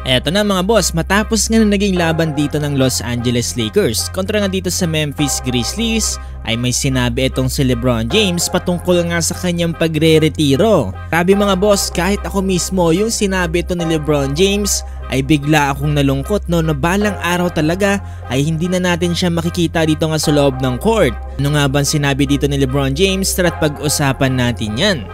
Eto na mga boss, matapos nga na naging laban dito ng Los Angeles Lakers kontra nga dito sa Memphis Grizzlies, ay may sinabi itong si LeBron James patungkol nga sa kanyang pagre-retiro. Grabe mga boss, kahit ako mismo yung sinabi ito ni LeBron James ay bigla akong nalungkot na balang araw talaga ay hindi na natin siya makikita dito nga sa loob ng court. Ano nga ba sinabi dito ni LeBron James? Tara't pag-usapan natin yan.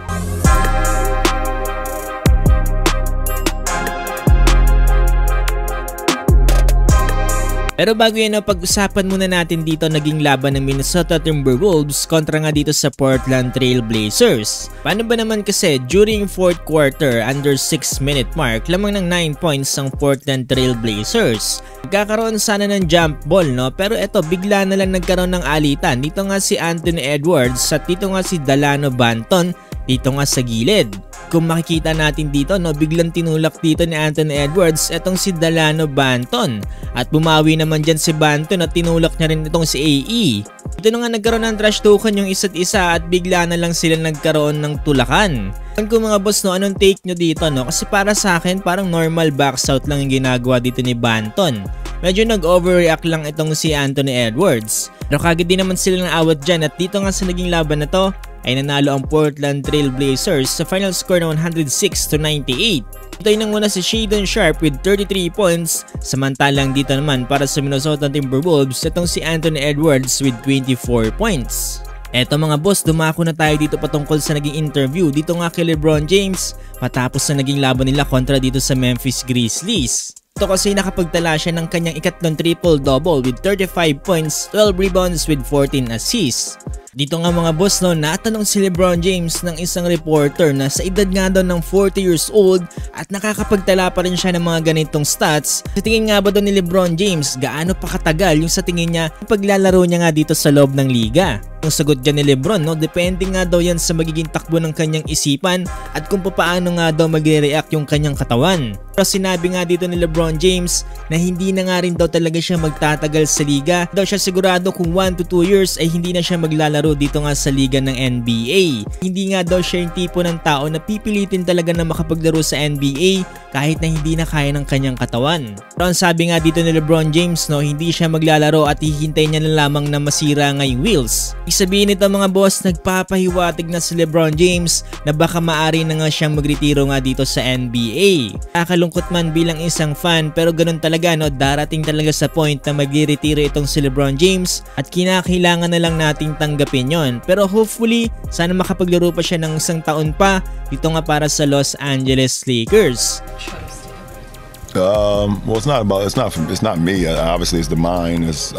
Pero bago yan, pag-usapan muna natin dito naging laban ng Minnesota Timberwolves kontra nga dito sa Portland Trail Blazers. Paano ba naman kasi during 4th quarter under 6-minute mark lamang ng 9 points ang Portland Trail Blazers. Nagkakaroon sana ng jump ball pero eto bigla na lang nagkaroon ng alitan. Dito nga si Anthony Edwards at dito nga si Dalano Banton dito nga sa gilid. Kung makikita natin dito biglang tinulak dito ni Anthony Edwards etong si Dalano Banton. At bumawi naman dyan si Banton at tinulak niya rin itong si AE. Ito na nga nagkaroon ng trash token yung isa't isa at bigla na lang sila nagkaroon ng tulakan. Kung mga boss anong take nyo dito kasi para sa akin parang normal box out lang yung ginagawa dito ni Banton. Medyo nag-overreact lang itong si Anthony Edwards. Pero kagad din naman sila ng awat dyan at dito nga sa naging laban na to ay nanalo ang Portland Trail Blazers sa final score na 106-98. Ito yung nanguna si Shaedon Sharpe with 33 points, samantalang dito naman para sa Minnesota Timberwolves itong si Anthony Edwards with 24 points. Eto mga boss, dumako na tayo dito patungkol sa naging interview dito nga kay LeBron James matapos na naging laban nila kontra dito sa Memphis Grizzlies. Ito kasi nakapagtala siya ng kanyang ikatlong triple-double with 35 points, 12 rebounds with 14 assists. Dito nga mga boss natanong si LeBron James ng isang reporter na sa edad nga daw ng 40 years old at nakakapagtala pa rin siya ng mga ganitong stats. Sa tingin nga ba daw ni LeBron James gaano pa katagal yung sa tingin niya paglalaro niya nga dito sa loob ng liga? Ang sagot dyan ni LeBron depende nga daw yan sa magiging takbo ng kanyang isipan at kung paano nga daw magre-react yung kanyang katawan. Pero sinabi nga dito ni LeBron James na hindi na nga rin daw talaga siya magtatagal sa liga. Daw siya sigurado kung 1 to 2 years ay hindi na siya maglalaro dito nga sa liga ng NBA. Hindi nga daw siya yung tipo ng tao na pipilitin talaga na makapaglaro sa NBA kahit na hindi na kaya ng kanyang katawan. Pero ang sabi nga dito ni LeBron James hindi siya maglalaro at hihintay niya na lamang na masira nga yung wheels. Ibig sabihin nito mga boss, nagpapahiwatig na si LeBron James na baka maari na nga siyang magretiro nga dito sa NBA. Nakakalungkot man bilang isang fan pero ganun talaga darating talaga sa point na magre-retiro itong si LeBron James at kinakailangan na lang nating tanggapin yon. Pero hopefully sana makapaglaro pa siya ng isang taon pa dito nga para sa Los Angeles Lakers. Well, it's not me. Obviously, it's the mind. It's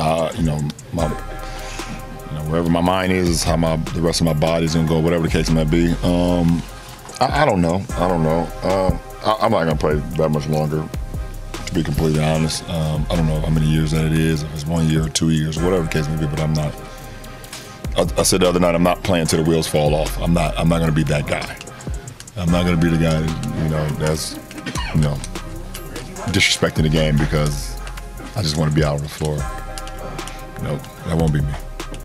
wherever my mind is how the rest of my body's gonna go. Whatever the case may be. I don't know. I'm not gonna play that much longer. To be completely honest, I don't know how many years that it is. If it's 1 year or 2 years, or whatever the case may be. But I'm not. I said the other night, I'm not playing till the wheels fall off. I'm not gonna be that guy. I'm not gonna be the guy that's disrespecting the game because I just want to be out on the floor. Nope, that won't be me.